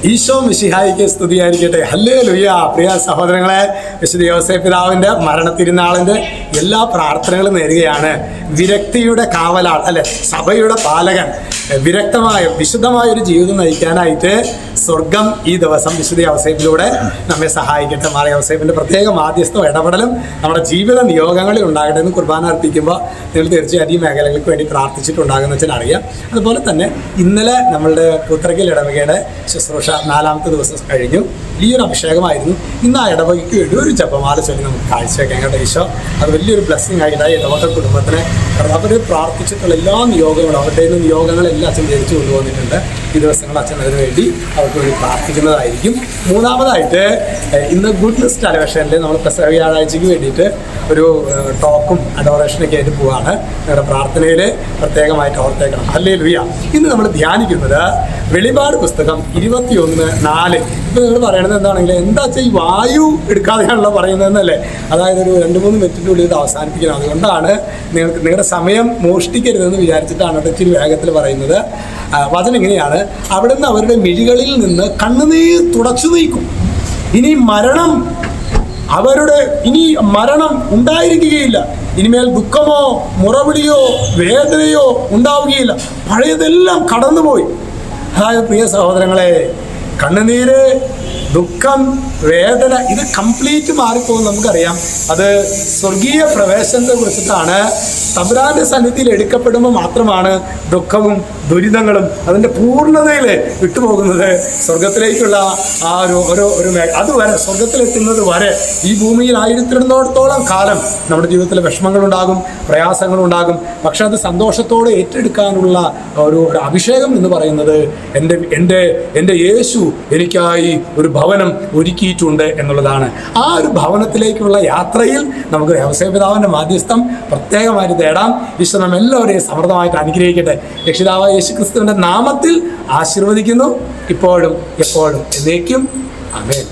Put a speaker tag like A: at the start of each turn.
A: ഈശോ മിശിഹായിക്ക് സ്തുതിയായിരിക്കട്ടെ. ഹല്ലേലൂയ. പ്രിയ സഹോദരങ്ങളെ, വിശുദ്ധ യോസേപ്പ് പിതാവിൻ്റെ മരണത്തിരുന്നാളിൻ്റെ എല്ലാ പ്രാർത്ഥനകളും നേരുകയാണ്. വിരക്തിയുടെ കാവലാൾ അല്ലെ, സഭയുടെ പാലകൻ, വിശുദ്ധമായ ഒരു ജീവിതം നയിക്കാനായിട്ട് സ്വർഗം ഈ ദിവസം വിശുദ്ധ യോസേപ്പിലൂടെ നമ്മെ സഹായിക്കട്ടെ. മാറിയ യോസേപ്പിൻ്റെ പ്രത്യേക മാധ്യസ്ഥവും ഇടപെടലും നമ്മുടെ ജീവിത നിയോഗങ്ങളിൽ ഉണ്ടാകട്ടെ എന്ന് കുർബാന അർപ്പിക്കുമ്പോൾ നിങ്ങൾ തീർച്ചയായും ഈ മേഖലകൾക്ക് വേണ്ടി പ്രാർത്ഥിച്ചിട്ടുണ്ടാകുന്ന വെച്ചാൽ അറിയാം. അതുപോലെ തന്നെ ഇന്നലെ നമ്മളുടെ പുത്രകിൽ ഇടവകയുടെ ശുശ്രൂഷ 4ാമത്തെ ദിവസം കഴിഞ്ഞു. ഈ ഒരു അഭിഷേകമായിരുന്നു. ഇന്ന് ആ ഇടവകയ്ക്ക് വേണ്ടി ഒരു ജപമാല ചൊല്ലി നമുക്ക് കാഴ്ചവെക്കാം കേട്ടോ. ഈശോ അത് വലിയൊരു ബ്ലെസ്സിങ് ആയിട്ട് ഇടവക കുടുംബത്തിന് അവർ പ്രാർത്ഥിച്ചിട്ടുള്ള എല്ലാ നിയോഗങ്ങളും, അവരുടെ നിയോഗങ്ങളെല്ലാം അച്ഛൻ ധരിച്ചു കൊണ്ടുവന്നിട്ടുണ്ട്. ഈ ദിവസങ്ങൾ അച്ഛൻ അതിനു വേണ്ടി അവർക്ക് വേണ്ടി പ്രാർത്ഥിക്കുന്നതായിരിക്കും. മൂന്നാമതായിട്ട് ഇന്ന് ഗുഡ് ലിസ്റ്റ് അലവേഷനിൽ നമ്മൾ പ്രസവ വ്യാഴാഴ്ചയ്ക്ക് വേണ്ടിയിട്ട് ഒരു ടോക്കും അഡോറേഷനൊക്കെ ആയിട്ട് പോവാണ്. നിങ്ങളുടെ പ്രാർത്ഥനയിൽ പ്രത്യേകമായിട്ട് ഓർത്തേക്കണം. ഹല്ലേലൂയ. ഇന്ന് നമ്മൾ ധ്യാനിക്കുന്നത് വെളിപാട് പുസ്തകം 21:4. ഇപ്പോൾ നിങ്ങൾ പറയണത് എന്താണെങ്കിൽ എന്താ വെച്ചാൽ ഈ വായു എടുക്കാതെയാണല്ലോ പറയുന്നതെന്നല്ലേ. അതായത് ഒരു 2-3 മിനിറ്റിൻ്റെ ഉള്ളിൽ ഇത് അവസാനിപ്പിക്കണം. അതുകൊണ്ടാണ് നിങ്ങളുടെ സമയം മോഷ്ടിക്കരുതെന്ന് വിചാരിച്ചിട്ടാണ് ഇച്ചിരി വേഗത്തിൽ പറയുന്നത്. വചനം ഇങ്ങനെയാണ്: അവിടുന്ന് അവരുടെ മിഴികളിൽ നിന്ന് കണ്ണുനീർ തുടച്ചു നീക്കും. ഇനി മരണം ഉണ്ടായിരിക്കുകയില്ല. ഇനിമേൽ ദുഃഖമോ മുറവിളിയോ വേദനയോ ഉണ്ടാവുകയില്ല. പഴയതെല്ലാം കടന്നുപോയി. അതായത് പ്രിയ സഹോദരങ്ങളെ, കണ്ണുനീര്, ദുഃഖം, വേദന ഇത് കംപ്ലീറ്റ് മാറിപ്പോകും. നമുക്കറിയാം അത് സ്വർഗീയ പ്രവേശനത്തെ കുറിച്ചിട്ടാണ്. തമ്പുരാന്റെ സന്നിധിയിൽ എടുക്കപ്പെടുമ്പോൾ മാത്രമാണ് ദുഃഖവും ദുരിതങ്ങളും അതിൻ്റെ പൂർണ്ണതയിൽ വിട്ടുപോകുന്നത്. സ്വർഗത്തിലേക്കുള്ള ആ ഒരു അതുവരെ, സ്വർഗത്തിലെത്തുന്നത് വരെ ഈ ഭൂമിയിൽ ആയിരുന്നിടത്തോളം കാലം നമ്മുടെ ജീവിതത്തിൽ വിഷമങ്ങളുണ്ടാകും, പ്രയാസങ്ങളുണ്ടാകും. പക്ഷെ അത് സന്തോഷത്തോടെ ഏറ്റെടുക്കാനുള്ള ഒരു അഭിഷേകം എന്ന് പറയുന്നത് എൻ്റെ യേശു എനിക്കായി ഒരു ഭവനം ഒരുക്കിയിട്ടുണ്ട് എന്നുള്ളതാണ്. ആ ഒരു ഭവനത്തിലേക്കുള്ള യാത്രയിൽ നമുക്ക് യോസേപ്പ് പിതാവിൻ്റെ മാധ്യസ്ഥം പ്രത്യേകമായിട്ട് തേടാം. ഈശോ നമ്മെല്ലാവരെയും സമൃദ്ധമായിട്ട് അനുഗ്രഹിക്കട്ടെ. രക്ഷിതാവായ യേശു ക്രിസ്തുവിൻ്റെ നാമത്തിൽ ആശീർവദിക്കുന്നു, ഇപ്പോഴും എപ്പോഴും എന്നേക്കും. ആമേൻ.